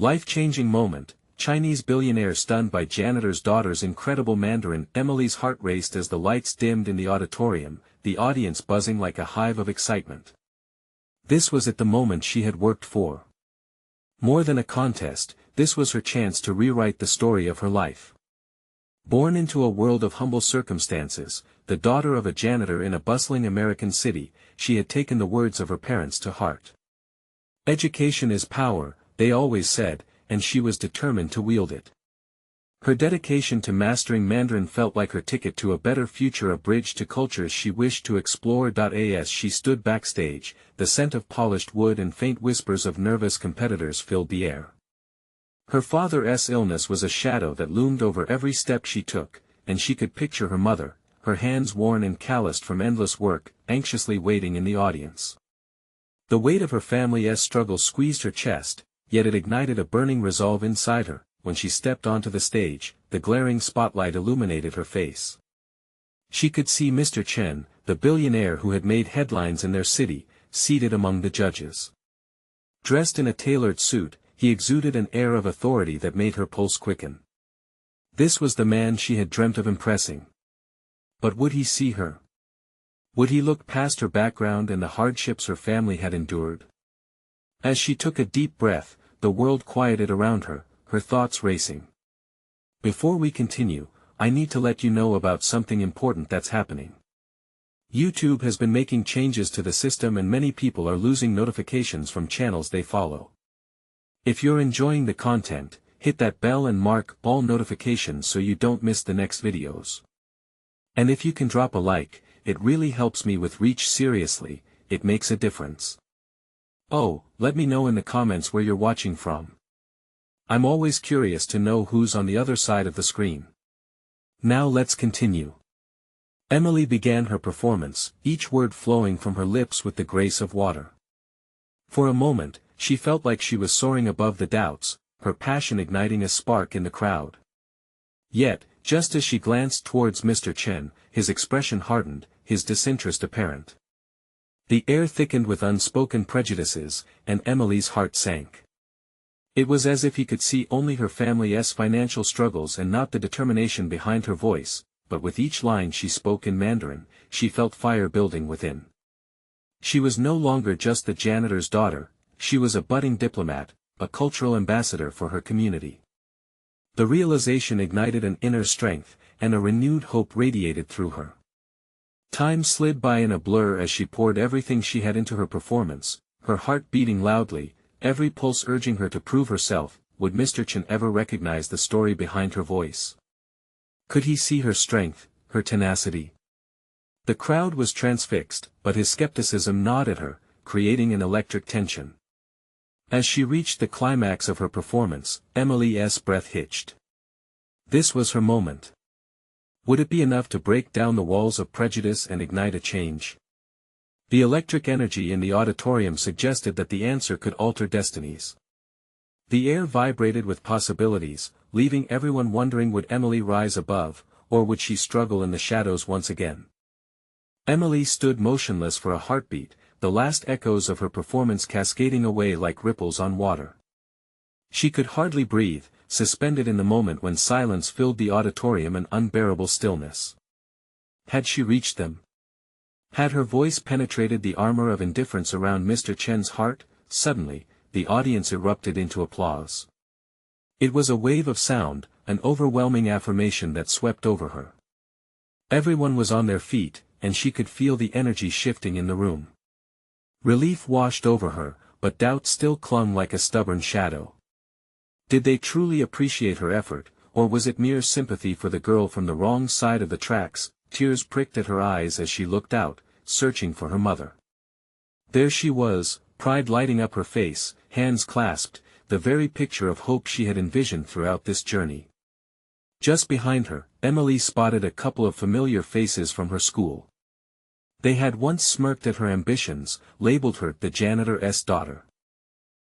Life-changing moment, Chinese billionaire stunned by janitor's daughter's incredible Mandarin. Emily's heart raced as the lights dimmed in the auditorium, the audience buzzing like a hive of excitement. This was it, the moment she had worked for. More than a contest, this was her chance to rewrite the story of her life. Born into a world of humble circumstances, the daughter of a janitor in a bustling American city, she had taken the words of her parents to heart. Education is power, they always said, and she was determined to wield it. Her dedication to mastering Mandarin felt like her ticket to a better future, a bridge to cultures she wished to explore. As she stood backstage, the scent of polished wood and faint whispers of nervous competitors filled the air. Her father's illness was a shadow that loomed over every step she took, and she could picture her mother, her hands worn and calloused from endless work, anxiously waiting in the audience. The weight of her family's struggle squeezed her chest, yet it ignited a burning resolve inside her. When she stepped onto the stage, the glaring spotlight illuminated her face. She could see Mr. Chen, the billionaire who had made headlines in their city, seated among the judges. Dressed in a tailored suit, he exuded an air of authority that made her pulse quicken. This was the man she had dreamt of impressing. But would he see her? Would he look past her background and the hardships her family had endured? As she took a deep breath, the world quieted around her, her thoughts racing. Before we continue, I need to let you know about something important that's happening. YouTube has been making changes to the system and many people are losing notifications from channels they follow. If you're enjoying the content, hit that bell and mark all notifications so you don't miss the next videos. And if you can drop a like, it really helps me with reach. Seriously, it makes a difference. Oh, let me know in the comments where you're watching from. I'm always curious to know who's on the other side of the screen. Now let's continue. Emily began her performance, each word flowing from her lips with the grace of water. For a moment, she felt like she was soaring above the doubts, her passion igniting a spark in the crowd. Yet, just as she glanced towards Mr. Chen, his expression hardened, his disinterest apparent. The air thickened with unspoken prejudices, and Emily's heart sank. It was as if he could see only her family's financial struggles and not the determination behind her voice, but with each line she spoke in Mandarin, she felt fire building within. She was no longer just the janitor's daughter, she was a budding diplomat, a cultural ambassador for her community. The realization ignited an inner strength, and a renewed hope radiated through her. Time slid by in a blur as she poured everything she had into her performance, her heart beating loudly, every pulse urging her to prove herself. Would Mr. Chen ever recognize the story behind her voice? Could he see her strength, her tenacity? The crowd was transfixed, but his skepticism gnawed at her, creating an electric tension. As she reached the climax of her performance, Emily's breath hitched. This was her moment. Would it be enough to break down the walls of prejudice and ignite a change? The electric energy in the auditorium suggested that the answer could alter destinies. The air vibrated with possibilities, leaving everyone wondering, would Emily rise above, or would she struggle in the shadows once again? Emily stood motionless for a heartbeat, the last echoes of her performance cascading away like ripples on water. She could hardly breathe, suspended in the moment when silence filled the auditorium and unbearable stillness. Had she reached them? Had her voice penetrated the armor of indifference around Mr. Chen's heart? Suddenly, the audience erupted into applause. It was a wave of sound, an overwhelming affirmation that swept over her. Everyone was on their feet, and she could feel the energy shifting in the room. Relief washed over her, but doubt still clung like a stubborn shadow. Did they truly appreciate her effort, or was it mere sympathy for the girl from the wrong side of the tracks? Tears pricked at her eyes as she looked out, searching for her mother. There she was, pride lighting up her face, hands clasped, the very picture of hope she had envisioned throughout this journey. Just behind her, Emily spotted a couple of familiar faces from her school. They had once smirked at her ambitions, labeled her the janitor's daughter.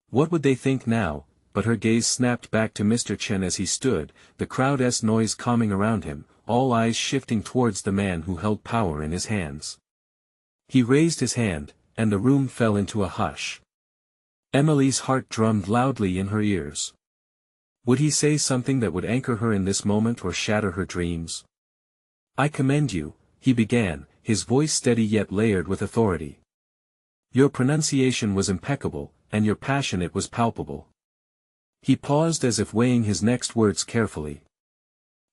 What would they think now? But her gaze snapped back to Mr. Chen as he stood, the crowd's noise calming around him, all eyes shifting towards the man who held power in his hands. He raised his hand, and the room fell into a hush. Emily's heart drummed loudly in her ears. Would he say something that would anchor her in this moment or shatter her dreams? I commend you, he began, his voice steady yet layered with authority. Your pronunciation was impeccable, and your passion it was palpable. He paused as if weighing his next words carefully.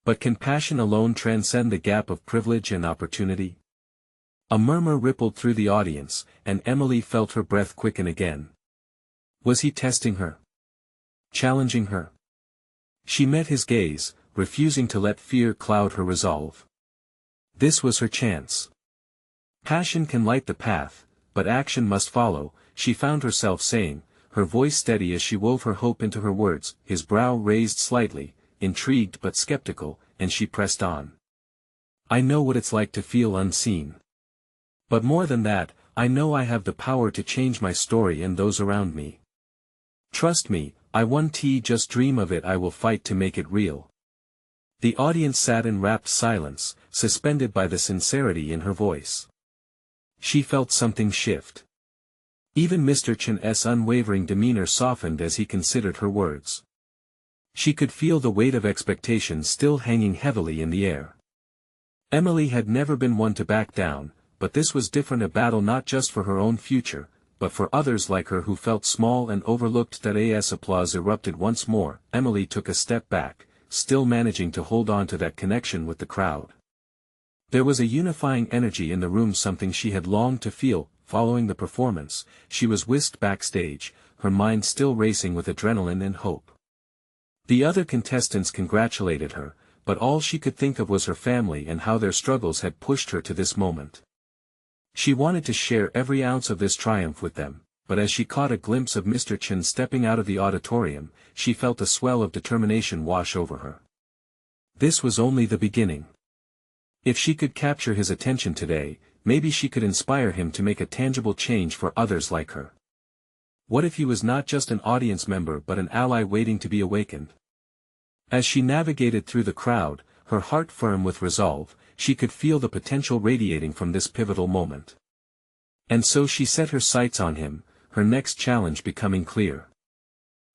But can passion alone transcend the gap of privilege and opportunity? A murmur rippled through the audience, and Emily felt her breath quicken again. Was he testing her? Challenging her? She met his gaze, refusing to let fear cloud her resolve. This was her chance. Passion can light the path, but action must follow, she found herself saying, her voice steady as she wove her hope into her words, his brow raised slightly, intrigued but skeptical, and she pressed on. I know what it's like to feel unseen. But more than that, I know I have the power to change my story and those around me. Trust me, I won't just dream of it, I will fight to make it real. The audience sat in rapt silence, suspended by the sincerity in her voice. She felt something shift. Even Mr. Chen's unwavering demeanor softened as he considered her words. She could feel the weight of expectation still hanging heavily in the air. Emily had never been one to back down, but this was different, a battle not just for her own future, but for others like her who felt small and overlooked. That as applause erupted once more, Emily took a step back, still managing to hold on to that connection with the crowd. There was a unifying energy in the room, something she had longed to feel. Following the performance, she was whisked backstage, her mind still racing with adrenaline and hope. The other contestants congratulated her, but all she could think of was her family and how their struggles had pushed her to this moment. She wanted to share every ounce of this triumph with them, but as she caught a glimpse of Mr. Chen stepping out of the auditorium, she felt a swell of determination wash over her. This was only the beginning. If she could capture his attention today, maybe she could inspire him to make a tangible change for others like her. What if he was not just an audience member but an ally waiting to be awakened? As she navigated through the crowd, her heart firm with resolve, she could feel the potential radiating from this pivotal moment. And so she set her sights on him, her next challenge becoming clear.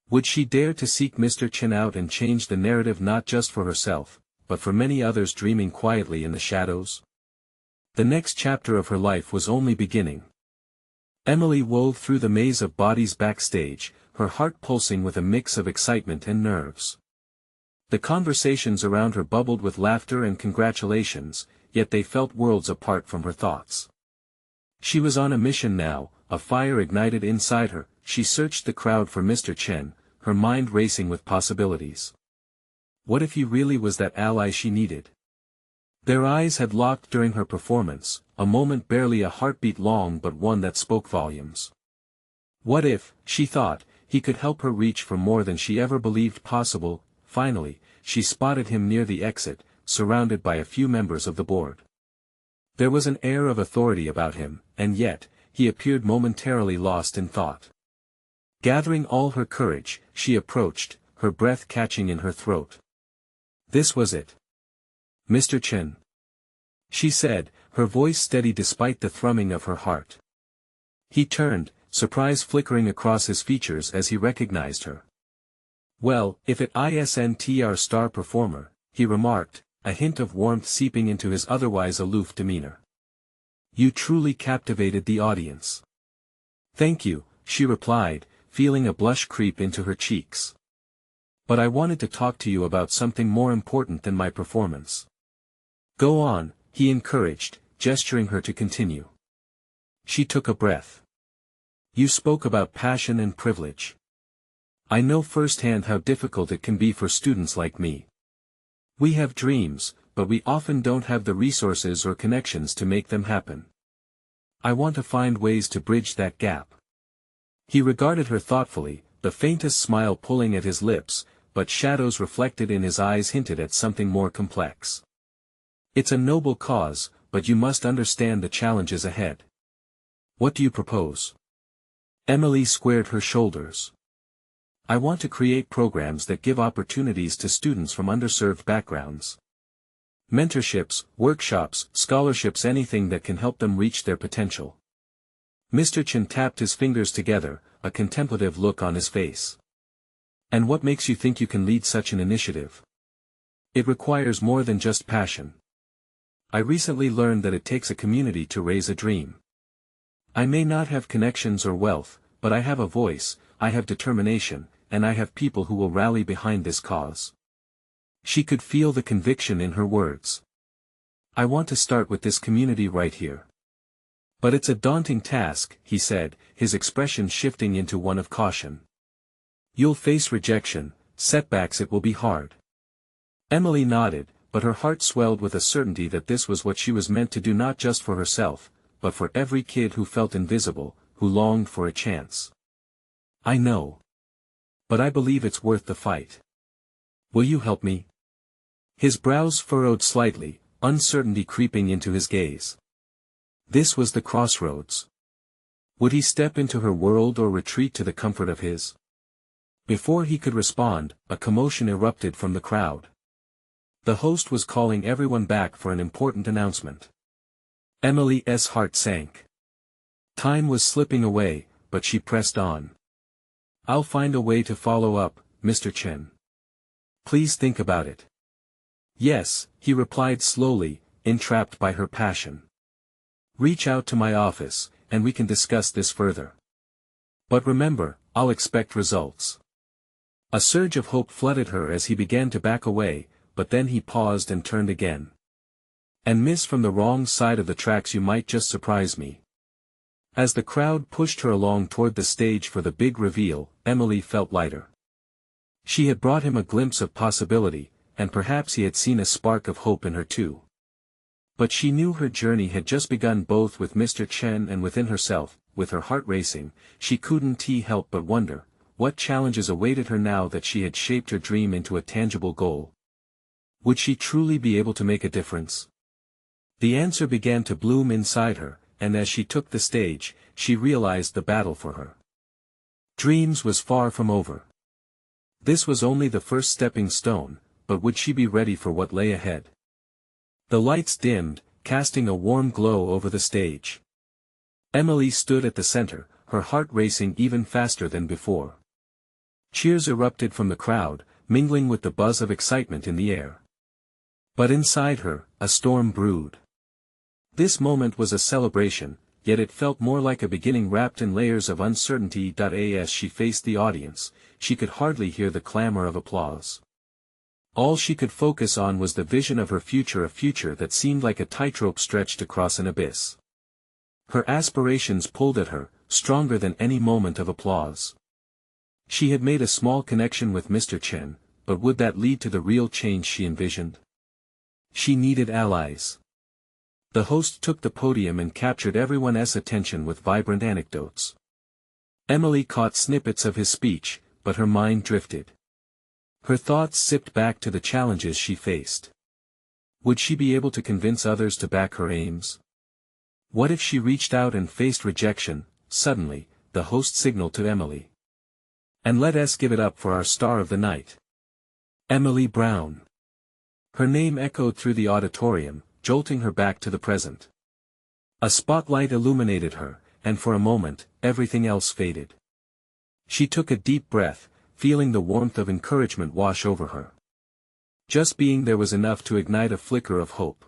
Would she dare to seek Mr. Chen out and change the narrative not just for herself, but for many others dreaming quietly in the shadows? The next chapter of her life was only beginning. Emily wove through the maze of bodies backstage, her heart pulsing with a mix of excitement and nerves. The conversations around her bubbled with laughter and congratulations, yet they felt worlds apart from her thoughts. She was on a mission now, a fire ignited inside her. She searched the crowd for Mr. Chen, her mind racing with possibilities. What if he really was that ally she needed? Their eyes had locked during her performance, a moment barely a heartbeat long but one that spoke volumes. What if, she thought, he could help her reach for more than she ever believed possible? Finally, she spotted him near the exit, surrounded by a few members of the board. There was an air of authority about him, and yet, he appeared momentarily lost in thought. Gathering all her courage, she approached, her breath catching in her throat. This was it. Mr. Chen. She said, her voice steady despite the thrumming of her heart. He turned, surprise flickering across his features as he recognized her. Well, if it isn't our star performer, he remarked, a hint of warmth seeping into his otherwise aloof demeanor. You truly captivated the audience. Thank you, she replied, feeling a blush creep into her cheeks. But I wanted to talk to you about something more important than my performance. Go on, he encouraged, gesturing her to continue. She took a breath. You spoke about passion and privilege. I know firsthand how difficult it can be for students like me. We have dreams, but we often don't have the resources or connections to make them happen. I want to find ways to bridge that gap. He regarded her thoughtfully, the faintest smile pulling at his lips, but shadows reflected in his eyes hinted at something more complex. It's a noble cause, but you must understand the challenges ahead. What do you propose? Emily squared her shoulders. I want to create programs that give opportunities to students from underserved backgrounds. Mentorships, workshops, scholarships, anything that can help them reach their potential. Mr. Chen tapped his fingers together, a contemplative look on his face. And what makes you think you can lead such an initiative? It requires more than just passion. I recently learned that it takes a community to raise a dream. I may not have connections or wealth, but I have a voice, I have determination, and I have people who will rally behind this cause. She could feel the conviction in her words. I want to start with this community right here. But it's a daunting task, he said, his expression shifting into one of caution. You'll face rejection, setbacks, it will be hard. Emily nodded, but her heart swelled with a certainty that this was what she was meant to do, not just for herself, but for every kid who felt invisible, who longed for a chance. I know. But I believe it's worth the fight. Will you help me? His brows furrowed slightly, uncertainty creeping into his gaze. This was the crossroads. Would he step into her world or retreat to the comfort of his? Before he could respond, a commotion erupted from the crowd. The host was calling everyone back for an important announcement. Emily's heart sank. Time was slipping away, but she pressed on. I'll find a way to follow up, Mr. Chen. Please think about it. Yes, he replied slowly, entrapped by her passion. Reach out to my office, and we can discuss this further. But remember, I'll expect results. A surge of hope flooded her as he began to back away, but then he paused and turned again. And miss from the wrong side of the tracks, you might just surprise me. As the crowd pushed her along toward the stage for the big reveal, Emily felt lighter. She had brought him a glimpse of possibility, and perhaps he had seen a spark of hope in her too. But she knew her journey had just begun, both with Mr. Chen and within herself. With her heart racing, she couldn't help but wonder, what challenges awaited her now that she had shaped her dream into a tangible goal. Would she truly be able to make a difference? The answer began to bloom inside her, and as she took the stage, she realized the battle for her dreams was far from over. This was only the first stepping stone, but would she be ready for what lay ahead? The lights dimmed, casting a warm glow over the stage. Emily stood at the center, her heart racing even faster than before. Cheers erupted from the crowd, mingling with the buzz of excitement in the air. But inside her, a storm brewed. This moment was a celebration, yet it felt more like a beginning wrapped in layers of uncertainty. As she faced the audience, she could hardly hear the clamor of applause. All she could focus on was the vision of her future, a future that seemed like a tightrope stretched across an abyss. Her aspirations pulled at her, stronger than any moment of applause. She had made a small connection with Mr. Chen, but would that lead to the real change she envisioned? She needed allies. The host took the podium and captured everyone's attention with vibrant anecdotes. Emily caught snippets of his speech, but her mind drifted. Her thoughts sipped back to the challenges she faced. Would she be able to convince others to back her aims? What if she reached out and faced rejection? Suddenly, the host signaled to Emily. And let us give it up for our star of the night. Emily Brown. Her name echoed through the auditorium, jolting her back to the present. A spotlight illuminated her, and for a moment, everything else faded. She took a deep breath, feeling the warmth of encouragement wash over her. Just being there was enough to ignite a flicker of hope.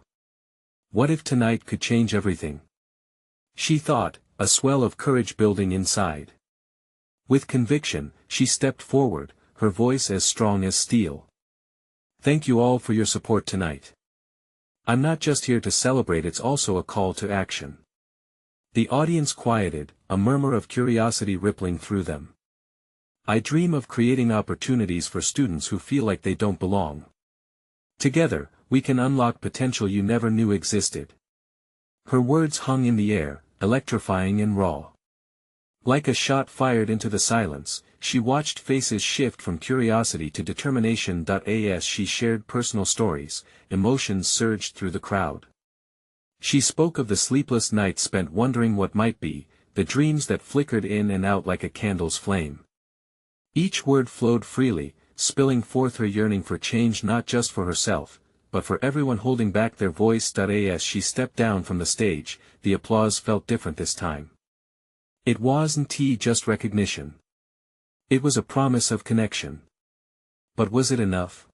What if tonight could change everything? She thought, a swell of courage building inside. With conviction, she stepped forward, her voice as strong as steel. Thank you all for your support tonight. I'm not just here to celebrate, it's also a call to action. The audience quieted, a murmur of curiosity rippling through them. I dream of creating opportunities for students who feel like they don't belong. Together, we can unlock potential you never knew existed. Her words hung in the air, electrifying and raw. Like a shot fired into the silence, she watched faces shift from curiosity to determination. As she shared personal stories, emotions surged through the crowd. She spoke of the sleepless nights spent wondering what might be, the dreams that flickered in and out like a candle's flame. Each word flowed freely, spilling forth her yearning for change, not just for herself, but for everyone holding back their voice. As she stepped down from the stage, the applause felt different this time. It wasn't just recognition. It was a promise of connection. But was it enough?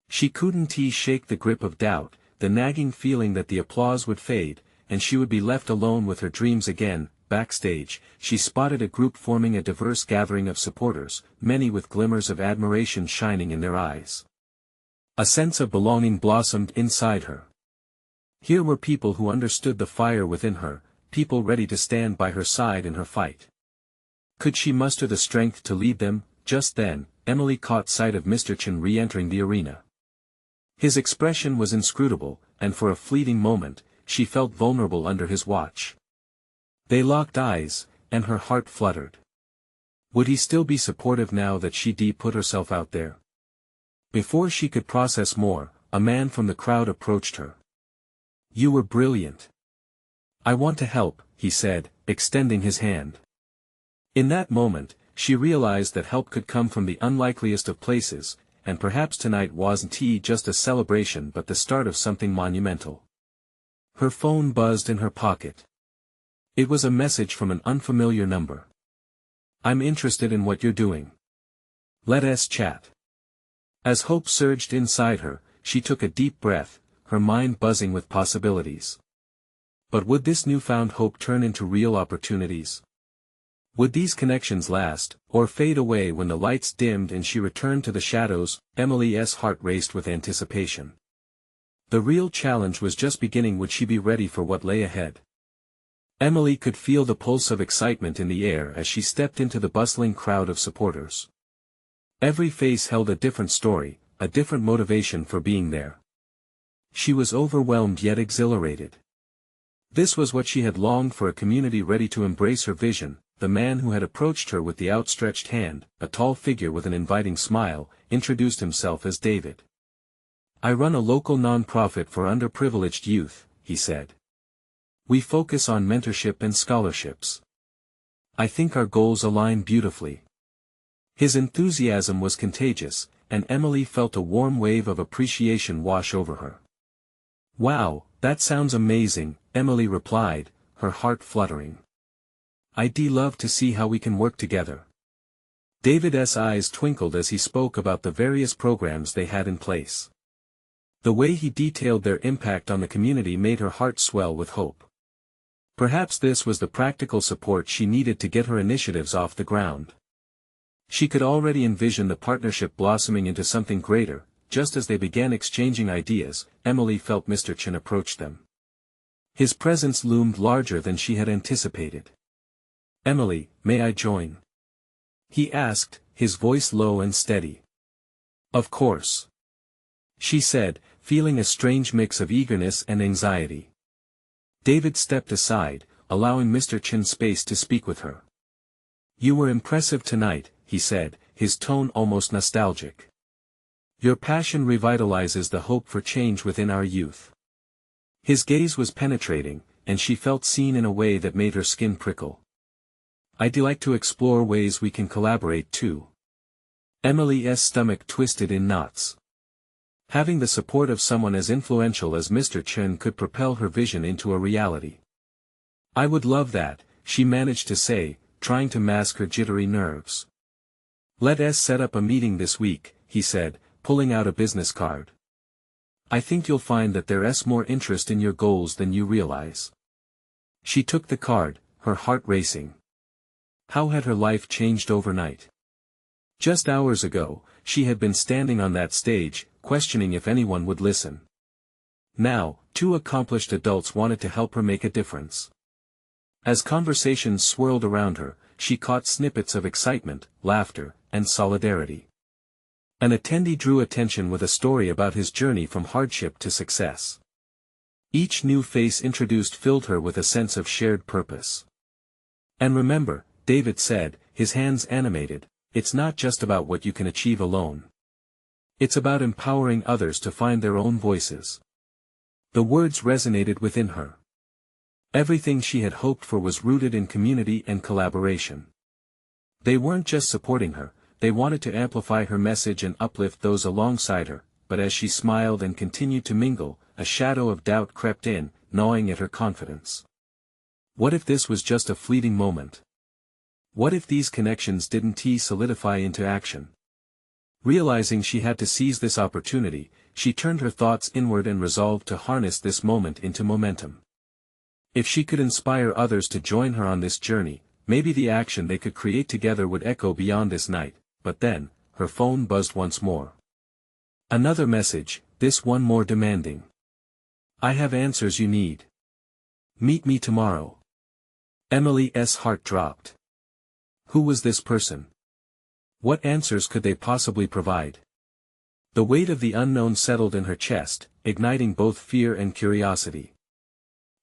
She couldn't shake the grip of doubt, the nagging feeling that the applause would fade, and she would be left alone with her dreams again. Backstage, she spotted a group forming a diverse gathering of supporters, many with glimmers of admiration shining in their eyes. A sense of belonging blossomed inside her. Here were people who understood the fire within her, people ready to stand by her side in her fight. Could she muster the strength to lead them? Just then, Emily caught sight of Mr. Chen re-entering the arena. His expression was inscrutable, and for a fleeting moment, she felt vulnerable under his watch. They locked eyes, and her heart fluttered. Would he still be supportive now that she'd put herself out there? Before she could process more, a man from the crowd approached her. "You were brilliant. I want to help," he said, extending his hand. In that moment, she realized that help could come from the unlikeliest of places, and perhaps tonight wasn't just a celebration but the start of something monumental. Her phone buzzed in her pocket. It was a message from an unfamiliar number. "I'm interested in what you're doing. Let's chat." As hope surged inside her, she took a deep breath, her mind buzzing with possibilities. But would this newfound hope turn into real opportunities? Would these connections last, or fade away when the lights dimmed and she returned to the shadows? Emily's heart raced with anticipation. The real challenge was just beginning. Would she be ready for what lay ahead? Emily could feel the pulse of excitement in the air as she stepped into the bustling crowd of supporters. Every face held a different story, a different motivation for being there. She was overwhelmed yet exhilarated. This was what she had longed for, a community ready to embrace her vision. The man who had approached her with the outstretched hand, a tall figure with an inviting smile, introduced himself as David. "I run a local non-profit for underprivileged youth," he said. "We focus on mentorship and scholarships. I think our goals align beautifully." His enthusiasm was contagious, and Emily felt a warm wave of appreciation wash over her. "Wow, that sounds amazing," Emily replied, her heart fluttering. "I'd love to see how we can work together." David's eyes twinkled as he spoke about the various programs they had in place. The way he detailed their impact on the community made her heart swell with hope. Perhaps this was the practical support she needed to get her initiatives off the ground. She could already envision the partnership blossoming into something greater. Just as they began exchanging ideas, Emily felt Mr. Chen approach them. His presence loomed larger than she had anticipated. "Emily, may I join?" he asked, his voice low and steady. "Of course," she said, feeling a strange mix of eagerness and anxiety. David stepped aside, allowing Mr. Chen space to speak with her. "You were impressive tonight," he said, his tone almost nostalgic. "Your passion revitalizes the hope for change within our youth." His gaze was penetrating, and she felt seen in a way that made her skin prickle. "I'd like to explore ways we can collaborate too." Emily's stomach twisted in knots. Having the support of someone as influential as Mr. Chen could propel her vision into a reality. "I would love that," she managed to say, trying to mask her jittery nerves. "Let's set up a meeting this week," he said, pulling out a business card. "I think you'll find that there's more interest in your goals than you realize." She took the card, her heart racing. How had her life changed overnight? Just hours ago, she had been standing on that stage, questioning if anyone would listen. Now, two accomplished adults wanted to help her make a difference. As conversations swirled around her, she caught snippets of excitement, laughter, and solidarity. An attendee drew attention with a story about his journey from hardship to success. Each new face introduced filled her with a sense of shared purpose. "And remember," David said, his hands animated, "it's not just about what you can achieve alone. It's about empowering others to find their own voices." The words resonated within her. Everything she had hoped for was rooted in community and collaboration. They weren't just supporting her, they wanted to amplify her message and uplift those alongside her, but as she smiled and continued to mingle, a shadow of doubt crept in, gnawing at her confidence. What if this was just a fleeting moment? What if these connections didn't solidify into action? Realizing she had to seize this opportunity, she turned her thoughts inward and resolved to harness this moment into momentum. If she could inspire others to join her on this journey, maybe the action they could create together would echo beyond this night. But then, her phone buzzed once more. Another message, this one more demanding. I have answers you need. Meet me tomorrow. Emily's heart dropped. Who was this person? What answers could they possibly provide? The weight of the unknown settled in her chest, igniting both fear and curiosity.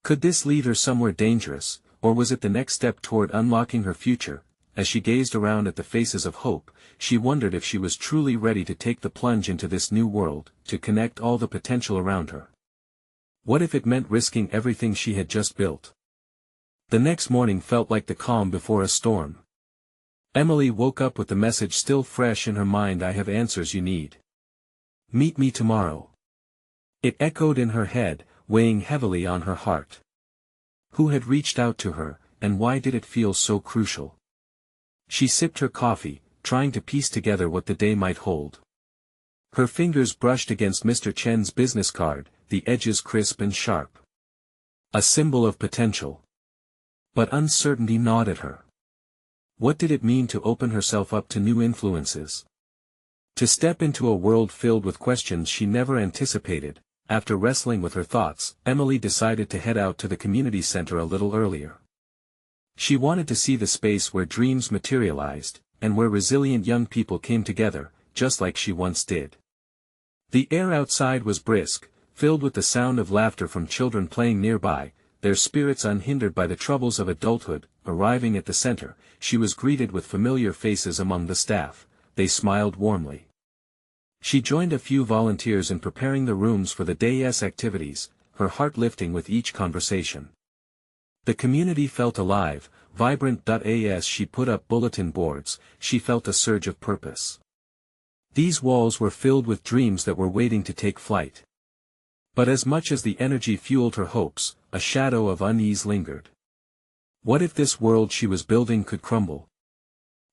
Could this lead her somewhere dangerous, or was it the next step toward unlocking her future? As she gazed around at the faces of hope, she wondered if she was truly ready to take the plunge into this new world, to connect all the potential around her. What if it meant risking everything she had just built? The next morning felt like the calm before a storm. Emily woke up with the message still fresh in her mind. I have answers you need. Meet me tomorrow. It echoed in her head, weighing heavily on her heart. Who had reached out to her, and why did it feel so crucial? She sipped her coffee, trying to piece together what the day might hold. Her fingers brushed against Mr. Chen's business card, the edges crisp and sharp. A symbol of potential. But uncertainty gnawed at her. What did it mean to open herself up to new influences? To step into a world filled with questions she never anticipated. After wrestling with her thoughts, Emily decided to head out to the community center a little earlier. She wanted to see the space where dreams materialized, and where resilient young people came together, just like she once did. The air outside was brisk, filled with the sound of laughter from children playing nearby, their spirits unhindered by the troubles of adulthood. Arriving at the center, she was greeted with familiar faces among the staff. They smiled warmly. She joined a few volunteers in preparing the rooms for the day's activities, her heart lifting with each conversation. The community felt alive, vibrant. As she put up bulletin boards, she felt a surge of purpose. These walls were filled with dreams that were waiting to take flight. But as much as the energy fueled her hopes, a shadow of unease lingered. What if this world she was building could crumble?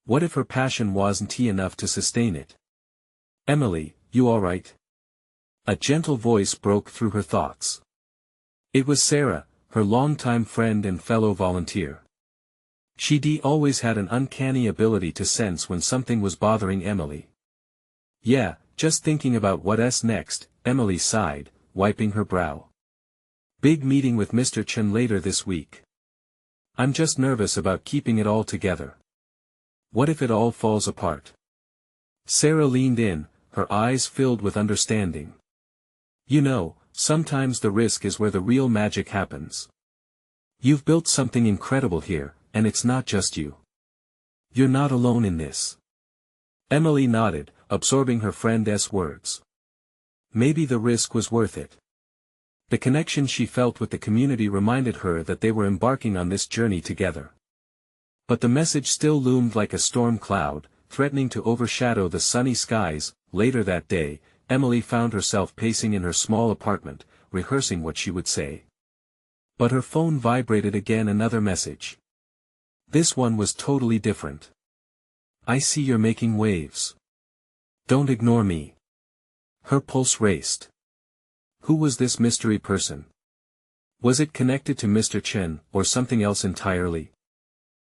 What if her passion wasn't enough to sustain it? Emily, you all right? A gentle voice broke through her thoughts. It was Sarah, her longtime friend and fellow volunteer. She'd always had an uncanny ability to sense when something was bothering Emily. Yeah, just thinking about what's next, Emily sighed, wiping her brow. Big meeting with Mr. Chen later this week. I'm just nervous about keeping it all together. What if it all falls apart? Sarah leaned in, her eyes filled with understanding. You know, sometimes the risk is where the real magic happens. You've built something incredible here, and it's not just you. You're not alone in this. Emily nodded, absorbing her friend's words. Maybe the risk was worth it. The connection she felt with the community reminded her that they were embarking on this journey together. But the message still loomed like a storm cloud, threatening to overshadow the sunny skies. Later that day, Emily found herself pacing in her small apartment, rehearsing what she would say. But her phone vibrated again. Another message. This one was totally different. I see you're making waves. Don't ignore me. Her pulse raced. Who was this mystery person? Was it connected to Mr. Chen, or something else entirely?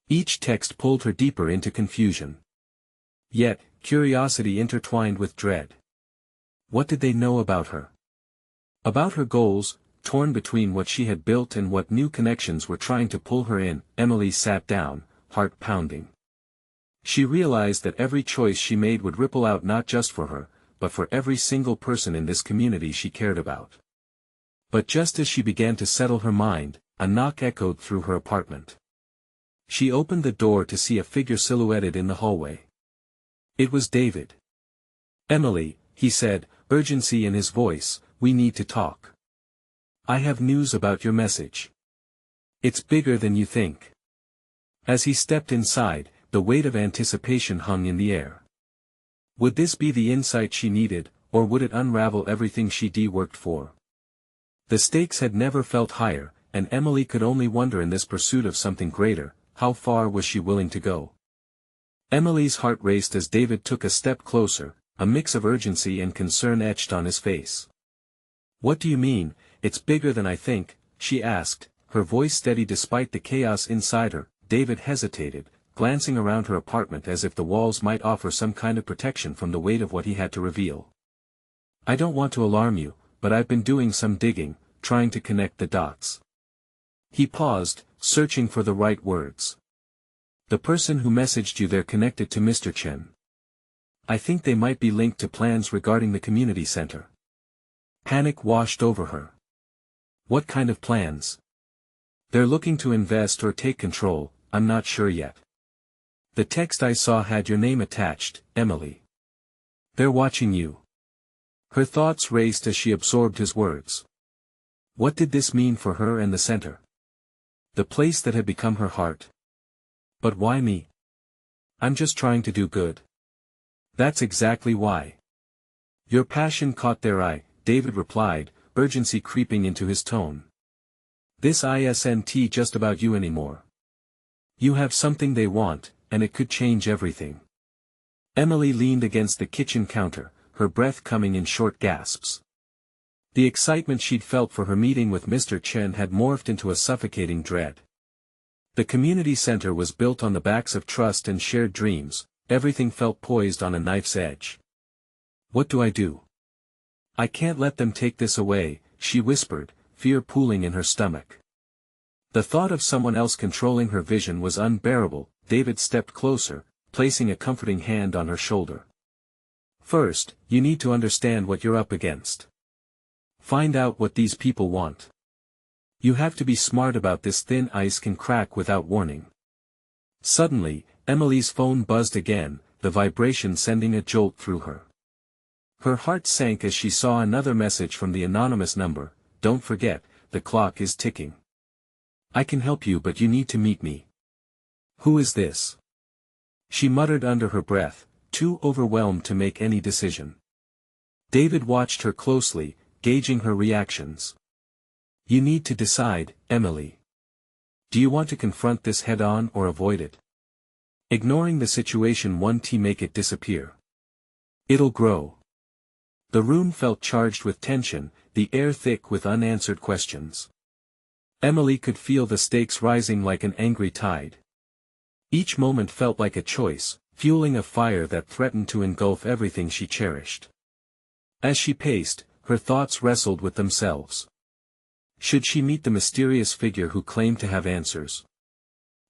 Each text pulled her deeper into confusion. Yet, curiosity intertwined with dread. What did they know about her? About her goals, torn between what she had built and what new connections were trying to pull her in. Emily sat down, heart pounding. She realized that every choice she made would ripple out not just for her, but for every single person in this community she cared about. But just as she began to settle her mind, a knock echoed through her apartment. She opened the door to see a figure silhouetted in the hallway. It was David. Emily, he said, urgency in his voice, we need to talk. I have news about your message. It's bigger than you think. As he stepped inside, the weight of anticipation hung in the air. Would this be the insight she needed, or would it unravel everything she'd worked for? The stakes had never felt higher, and Emily could only wonder, in this pursuit of something greater, how far was she willing to go? Emily's heart raced as David took a step closer, a mix of urgency and concern etched on his face. "What do you mean? It's bigger than I think," she asked, her voice steady despite the chaos inside her. David hesitated, glancing around her apartment as if the walls might offer some kind of protection from the weight of what he had to reveal. "I don't want to alarm you, but I've been doing some digging, trying to connect the dots." He paused, searching for the right words. "The person who messaged you, they're connected to Mr. Chen. I think they might be linked to plans regarding the community center." Panic washed over her. "What kind of plans?" "They're looking to invest or take control, I'm not sure yet. The text I saw had your name attached, Emily. They're watching you." Her thoughts raced as she absorbed his words. What did this mean for her and the center? The place that had become her heart. "But why me? I'm just trying to do good." "That's exactly why." "Your passion caught their eye," David replied, urgency creeping into his tone. "This isn't just about you anymore. You have something they want, and it could change everything." Emily leaned against the kitchen counter, her breath coming in short gasps. The excitement she'd felt for her meeting with Mr. Chen had morphed into a suffocating dread. The community center was built on the backs of trust and shared dreams, everything felt poised on a knife's edge. "What do I do? I can't let them take this away," she whispered, fear pooling in her stomach. The thought of someone else controlling her vision was unbearable. David stepped closer, placing a comforting hand on her shoulder. "First, you need to understand what you're up against. Find out what these people want. You have to be smart about this. Thin ice can crack without warning." Suddenly, Emily's phone buzzed again, the vibration sending a jolt through her. Her heart sank as she saw another message from the anonymous number. "Don't forget, the clock is ticking. I can help you, but you need to meet me." "Who is this?" she muttered under her breath, too overwhelmed to make any decision. David watched her closely, gauging her reactions. "You need to decide, Emily. Do you want to confront this head-on or avoid it? Ignoring the situation won't make it disappear. It'll grow." The room felt charged with tension, the air thick with unanswered questions. Emily could feel the stakes rising like an angry tide. Each moment felt like a choice, fueling a fire that threatened to engulf everything she cherished. As she paced, her thoughts wrestled with themselves. Should she meet the mysterious figure who claimed to have answers?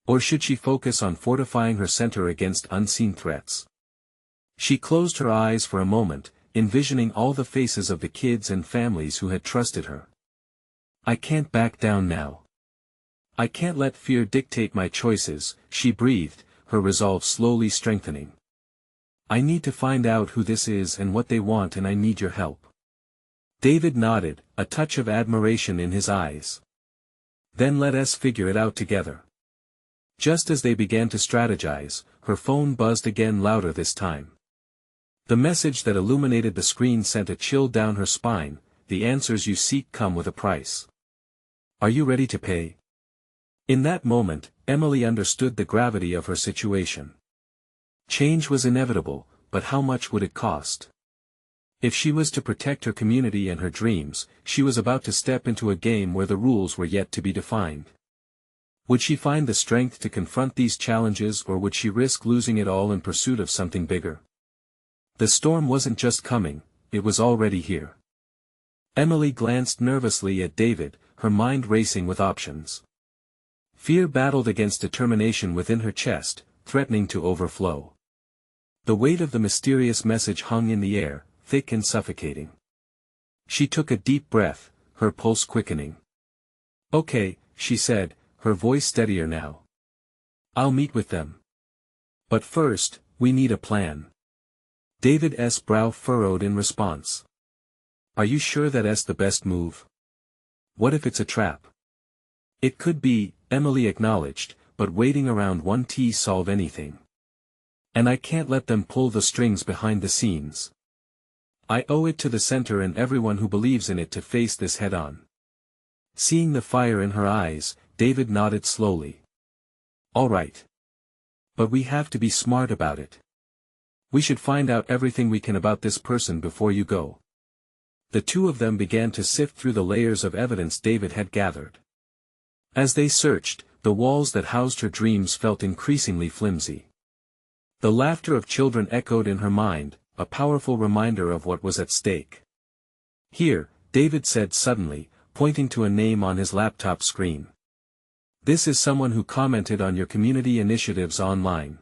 Or should she focus on fortifying her center against unseen threats? She closed her eyes for a moment, envisioning all the faces of the kids and families who had trusted her. "I can't back down now. I can't let fear dictate my choices," she breathed, her resolve slowly strengthening. "I need to find out who this is and what they want, and I need your help." David nodded, a touch of admiration in his eyes. "Then let us figure it out together." Just as they began to strategize, her phone buzzed again, louder this time. The message that illuminated the screen sent a chill down her spine. "The answers you seek come with a price. Are you ready to pay?" In that moment, Emily understood the gravity of her situation. Change was inevitable, but how much would it cost? If she was to protect her community and her dreams, she was about to step into a game where the rules were yet to be defined. Would she find the strength to confront these challenges, or would she risk losing it all in pursuit of something bigger? The storm wasn't just coming, it was already here. Emily glanced nervously at David, her mind racing with options. Fear battled against determination within her chest, threatening to overflow. The weight of the mysterious message hung in the air, thick and suffocating. She took a deep breath, her pulse quickening. "Okay," she said, her voice steadier now. "I'll meet with them. But first, we need a plan." David's brow furrowed in response. "Are you sure that's the best move? What if it's a trap?" "It could be," Emily acknowledged, "but waiting around won't solve anything. And I can't let them pull the strings behind the scenes. I owe it to the center and everyone who believes in it to face this head-on." Seeing the fire in her eyes, David nodded slowly. "All right. But we have to be smart about it. We should find out everything we can about this person before you go. The two of them began to sift through the layers of evidence David had gathered. As they searched, the walls that housed her dreams felt increasingly flimsy. The laughter of children echoed in her mind, a powerful reminder of what was at stake. "Here," David said suddenly, pointing to a name on his laptop screen. "This is someone who commented on your community initiatives online.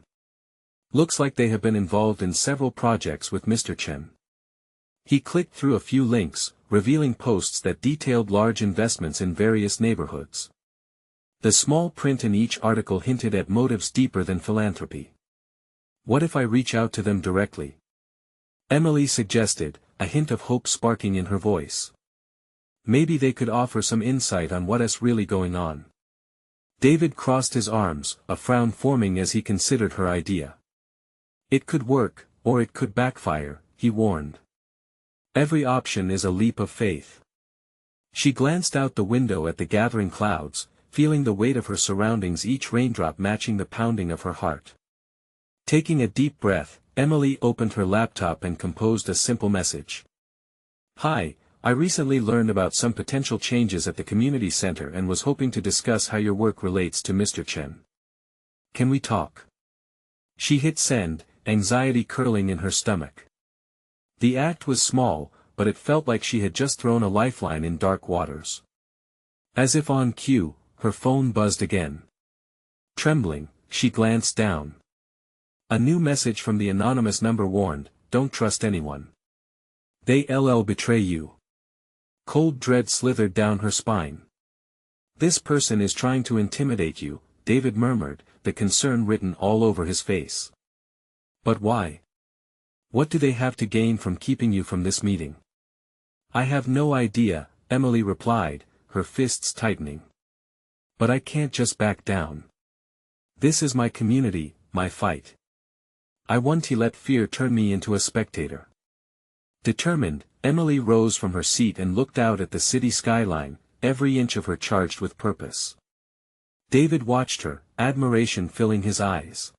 Looks like they have been involved in several projects with Mr. Chen." He clicked through a few links, revealing posts that detailed large investments in various neighborhoods. The small print in each article hinted at motives deeper than philanthropy. "What if I reach out to them directly?" Emily suggested, a hint of hope sparking in her voice. "Maybe they could offer some insight on what is really going on." David crossed his arms, a frown forming as he considered her idea. "It could work, or it could backfire," he warned. "Every option is a leap of faith." She glanced out the window at the gathering clouds, feeling the weight of her surroundings, each raindrop matching the pounding of her heart. Taking a deep breath, Emily opened her laptop and composed a simple message. "Hi, I recently learned about some potential changes at the community center and was hoping to discuss how your work relates to Mr. Chen. Can we talk?" She hit send, anxiety curdling in her stomach. The act was small, but it felt like she had just thrown a lifeline in dark waters. As if on cue, her phone buzzed again. Trembling, she glanced down. A new message from the anonymous number warned, "Don't trust anyone. They'll betray you." Cold dread slithered down her spine. "This person is trying to intimidate you," David murmured, the concern written all over his face. "But why? What do they have to gain from keeping you from this meeting?" "I have no idea," Emily replied, her fists tightening. "But I can't just back down. This is my community, my fight. I won't let fear turn me into a spectator." Determined, Emily rose from her seat and looked out at the city skyline, every inch of her charged with purpose. David watched her, admiration filling his eyes.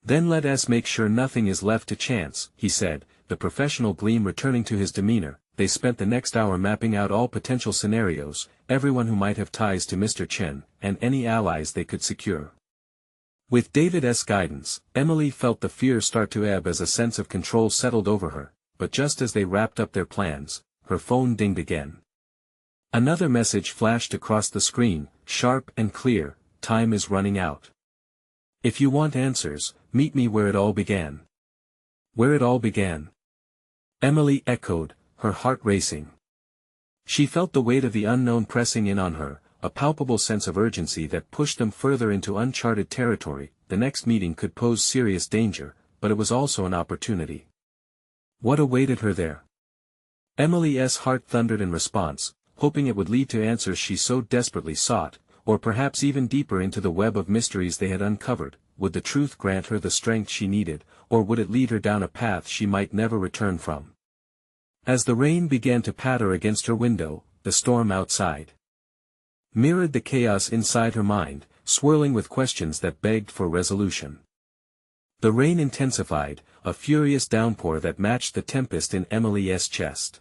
"Then let us make sure nothing is left to chance," he said, the professional gleam returning to his demeanor. They spent the next hour mapping out all potential scenarios, everyone who might have ties to Mr. Chen, and any allies they could secure. With David's guidance, Emily felt the fear start to ebb as a sense of control settled over her, but just as they wrapped up their plans, her phone dinged again. Another message flashed across the screen, sharp and clear: "Time is running out. If you want answers, meet me where it all began." Where it all began? Emily echoed, her heart racing. She felt the weight of the unknown pressing in on her, a palpable sense of urgency that pushed them further into uncharted territory. The next meeting could pose serious danger, but it was also an opportunity. What awaited her there? Emily's heart thundered in response, hoping it would lead to answers she so desperately sought, or perhaps even deeper into the web of mysteries they had uncovered. Would the truth grant her the strength she needed, or would it lead her down a path she might never return from? As the rain began to patter against her window, the storm outside mirrored the chaos inside her mind, swirling with questions that begged for resolution. The rain intensified, a furious downpour that matched the tempest in Emily's chest.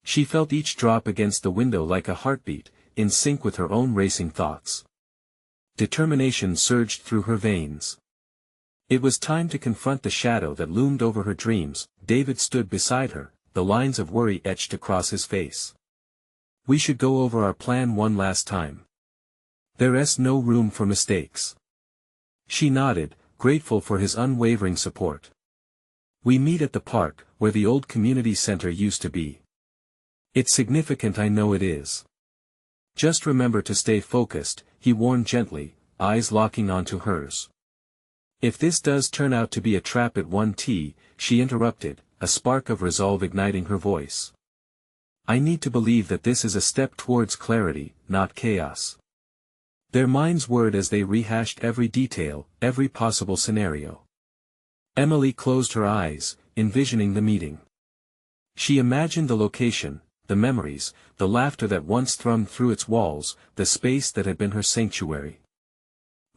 She felt each drop against the window like a heartbeat, in sync with her own racing thoughts. Determination surged through her veins. It was time to confront the shadow that loomed over her dreams. David stood beside her, the lines of worry etched across his face. "We should go over our plan one last time. There's no room for mistakes." She nodded, grateful for his unwavering support. "We meet at the park, where the old community center used to be." "It's significant, I know it is. Just remember to stay focused," he warned gently, eyes locking onto hers. "If this does turn out to be a trap at 1T, she interrupted, a spark of resolve igniting her voice. "I need to believe that this is a step towards clarity, not chaos." Their minds whirred as they rehashed every detail, every possible scenario. Emily closed her eyes, envisioning the meeting. She imagined the location, the memories, the laughter that once thrummed through its walls, the space that had been her sanctuary.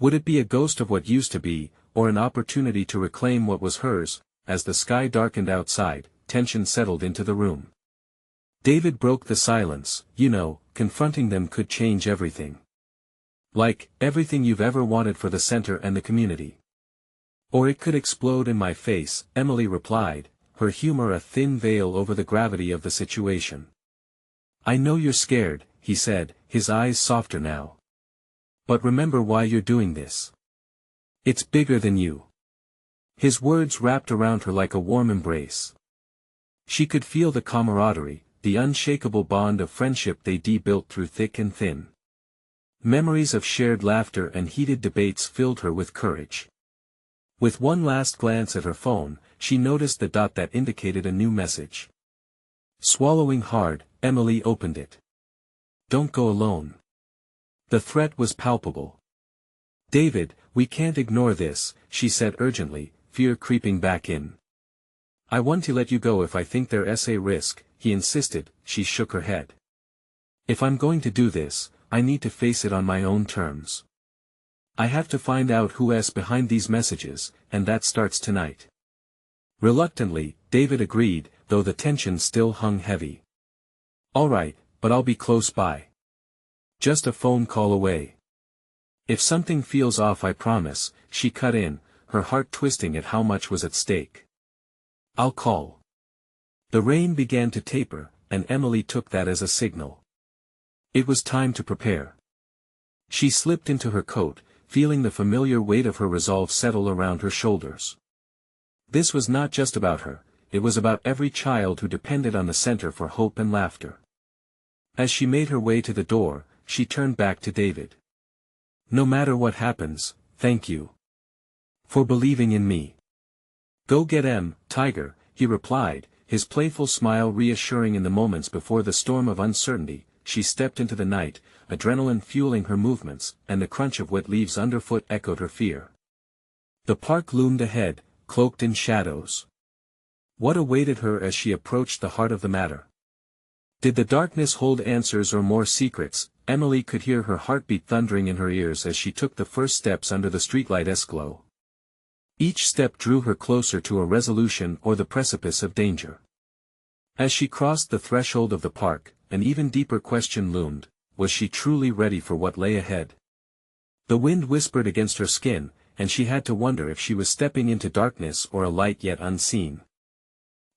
Would it be a ghost of what used to be, or an opportunity to reclaim what was hers? as the sky darkened outside, tension settled into the room. David broke the silence. You know, confronting them could change everything. Like, everything you've ever wanted for the center and the community. Or it could explode in my face, Emily replied, her humor a thin veil over the gravity of the situation. I know you're scared, he said, his eyes softer now. But remember why you're doing this. It's bigger than you. His words wrapped around her like a warm embrace. She could feel the camaraderie, the unshakable bond of friendship they built through thick and thin. Memories of shared laughter and heated debates filled her with courage. With one last glance at her phone, she noticed the dot that indicated a new message. Swallowing hard, Emily opened it. Don't go alone. The threat was palpable. David, we can't ignore this, she said urgently, fear creeping back in. I want to let you go if I think there's a risk, he insisted. She shook her head. If I'm going to do this, I need to face it on my own terms. I have to find out who's behind these messages, and that starts tonight. Reluctantly, David agreed, though the tension still hung heavy. All right, but I'll be close by. Just a phone call away. If something feels off, I promise, she cut in, her heart twisting at how much was at stake. I'll call. The rain began to taper, and Emily took that as a signal. It was time to prepare. She slipped into her coat, feeling the familiar weight of her resolve settle around her shoulders. This was not just about her, it was about every child who depended on the center for hope and laughter. As she made her way to the door, she turned back to David. No matter what happens, thank you. For believing in me. Go get Tiger, he replied, his playful smile reassuring in the moments before the storm of uncertainty. She stepped into the night, adrenaline fueling her movements, and the crunch of wet leaves underfoot echoed her fear. The park loomed ahead, cloaked in shadows. What awaited her as she approached the heart of the matter? Did the darkness hold answers or more secrets? Emily could hear her heartbeat thundering in her ears as she took the first steps under the streetlight's glow. Each step drew her closer to a resolution or the precipice of danger. As she crossed the threshold of the park, an even deeper question loomed: was she truly ready for what lay ahead? The wind whispered against her skin, and she had to wonder if she was stepping into darkness or a light yet unseen.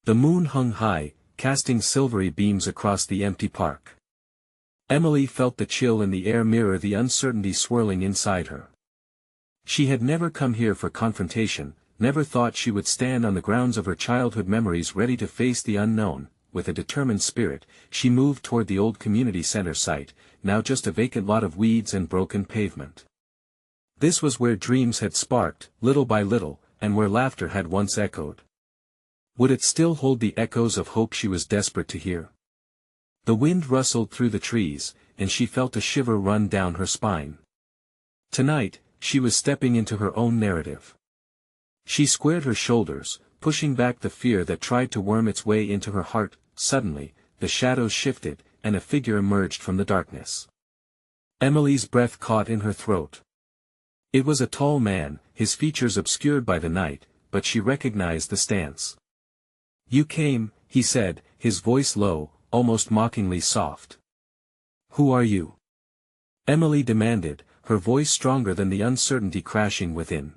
The moon hung high, casting silvery beams across the empty park. Emily felt the chill in the air mirror the uncertainty swirling inside her. She had never come here for confrontation, never thought she would stand on the grounds of her childhood memories ready to face the unknown. With a determined spirit, she moved toward the old community center site, now just a vacant lot of weeds and broken pavement. This was where dreams had sparked, little by little, and where laughter had once echoed. Would it still hold the echoes of hope she was desperate to hear? The wind rustled through the trees, and she felt a shiver run down her spine. Tonight, she was stepping into her own narrative. She squared her shoulders, pushing back the fear that tried to worm its way into her heart. Suddenly, the shadows shifted, and a figure emerged from the darkness. Emily's breath caught in her throat. It was a tall man, his features obscured by the night, but she recognized the stance. You came, he said, his voice low, almost mockingly soft. Who are you? Emily demanded, her voice stronger than the uncertainty crashing within.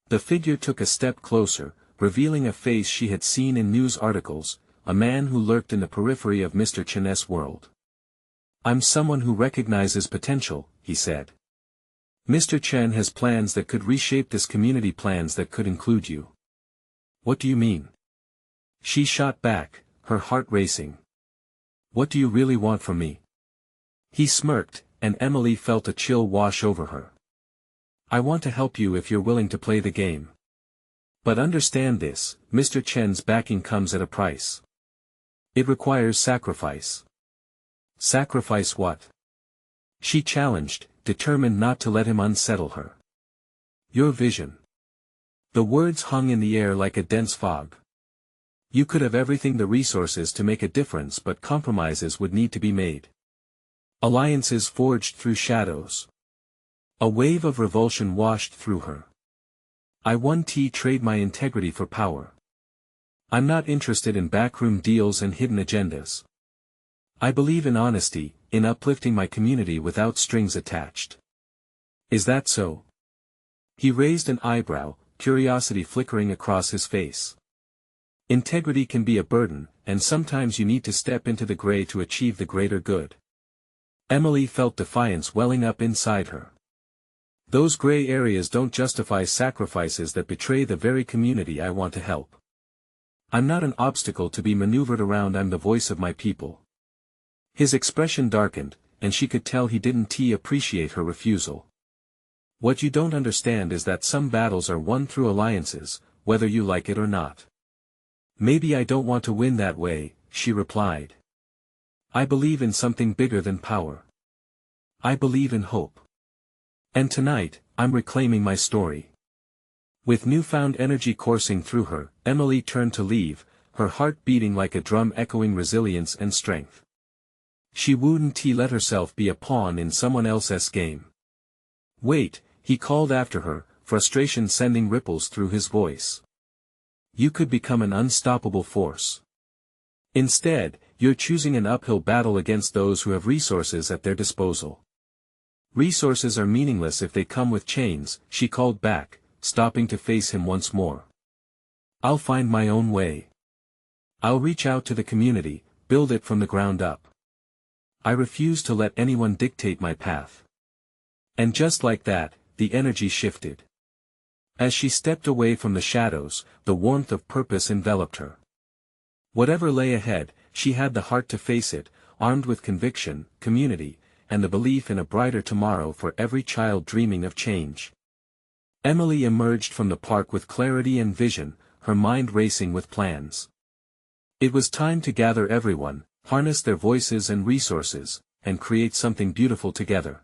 The figure took a step closer, revealing a face she had seen in news articles, a man who lurked in the periphery of Mr. Chen's world. I'm someone who recognizes potential, he said. Mr. Chen has plans that could reshape this community, plans that could include you. What do you mean? She shot back, her heart racing. What do you really want from me? He smirked, and Emily felt a chill wash over her. I want to help you if you're willing to play the game. But understand this, Mr. Chen's backing comes at a price. It requires sacrifice. Sacrifice what? She challenged, determined not to let him unsettle her. Your vision. The words hung in the air like a dense fog. You could have everything, the resources to make a difference, but compromises would need to be made. Alliances forged through shadows. A wave of revulsion washed through her. I won't trade my integrity for power. I'm not interested in backroom deals and hidden agendas. I believe in honesty, in uplifting my community without strings attached. Is that so? He raised an eyebrow, curiosity flickering across his face. Integrity can be a burden, and sometimes you need to step into the gray to achieve the greater good. Emily felt defiance welling up inside her. Those gray areas don't justify sacrifices that betray the very community I want to help. I'm not an obstacle to be maneuvered around. I'm the voice of my people. His expression darkened, and she could tell he didn't appreciate her refusal. What you don't understand is that some battles are won through alliances, whether you like it or not. Maybe I don't want to win that way, she replied. I believe in something bigger than power. I believe in hope. And tonight, I'm reclaiming my story. With newfound energy coursing through her, Emily turned to leave, her heart beating like a drum echoing resilience and strength. She wouldn't let herself be a pawn in someone else's game. Wait, he called after her, frustration sending ripples through his voice. You could become an unstoppable force. Instead, you're choosing an uphill battle against those who have resources at their disposal. Resources are meaningless if they come with chains, she called back, stopping to face him once more. I'll find my own way. I'll reach out to the community, build it from the ground up. I refuse to let anyone dictate my path. And just like that, the energy shifted. As she stepped away from the shadows, the warmth of purpose enveloped her. Whatever lay ahead, she had the heart to face it, armed with conviction, community, and the belief in a brighter tomorrow for every child dreaming of change. Emily emerged from the park with clarity and vision, her mind racing with plans. It was time to gather everyone, harness their voices and resources, and create something beautiful together.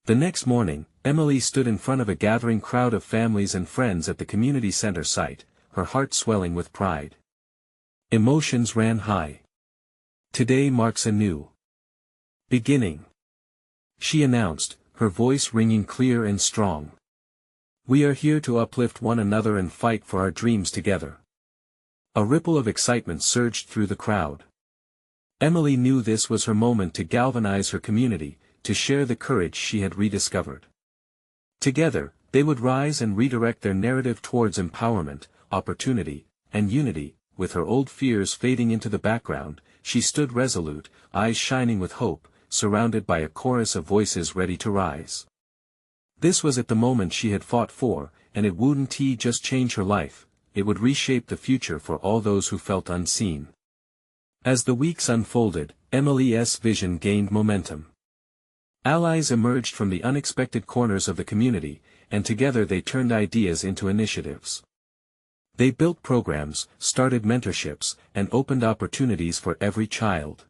The next morning, Emily stood in front of a gathering crowd of families and friends at the community center site, her heart swelling with pride. Emotions ran high. Today marks a new beginning, she announced, her voice ringing clear and strong. We are here to uplift one another and fight for our dreams together. A ripple of excitement surged through the crowd. Emily knew this was her moment to galvanize her community, to share the courage she had rediscovered. Together, they would rise and redirect their narrative towards empowerment, opportunity, and unity. With her old fears fading into the background, she stood resolute, eyes shining with hope, surrounded by a chorus of voices ready to rise. This was at the moment she had fought for, and it wouldn't just change her life, it would reshape the future for all those who felt unseen. As the weeks unfolded, Emily's vision gained momentum. Allies emerged from the unexpected corners of the community, and together they turned ideas into initiatives. They built programs, started mentorships, and opened opportunities for every child.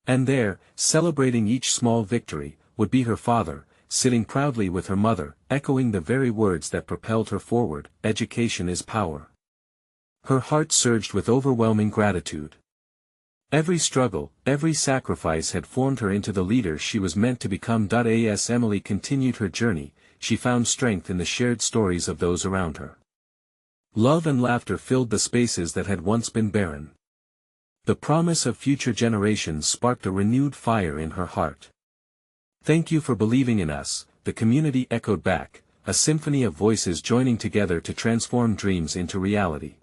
And there, celebrating each small victory, would be her father, sitting proudly with her mother, echoing the very words that propelled her forward, education is power. Her heart surged with overwhelming gratitude. Every struggle, every sacrifice had formed her into the leader she was meant to become. As Emily continued her journey, she found strength in the shared stories of those around her. Love and laughter filled the spaces that had once been barren. The promise of future generations sparked a renewed fire in her heart. Thank you for believing in us, the community echoed back, a symphony of voices joining together to transform dreams into reality.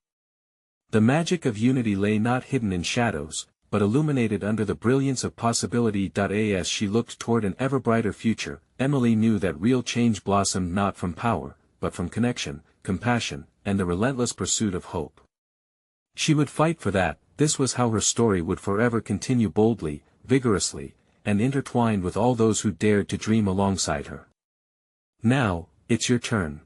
The magic of unity lay not hidden in shadows, but illuminated under the brilliance of possibility. As she looked toward an ever brighter future, Emily knew that real change blossomed not from power, but from connection, compassion, and the relentless pursuit of hope. She would fight for that. This was how her story would forever continue, boldly, vigorously, and intertwined with all those who dared to dream alongside her. Now, it's your turn.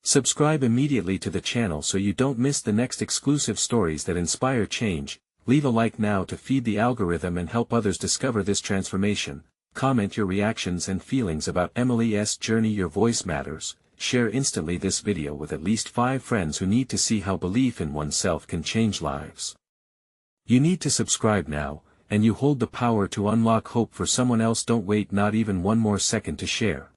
Subscribe immediately to the channel so you don't miss the next exclusive stories that inspire change. Leave a like now to feed the algorithm and help others discover this transformation. Comment your reactions and feelings about Emily's journey. Your voice matters. Share instantly this video with at least 5 friends who need to see how belief in oneself can change lives. You need to subscribe now, and you hold the power to unlock hope for someone else. Don't wait not even one more second to share.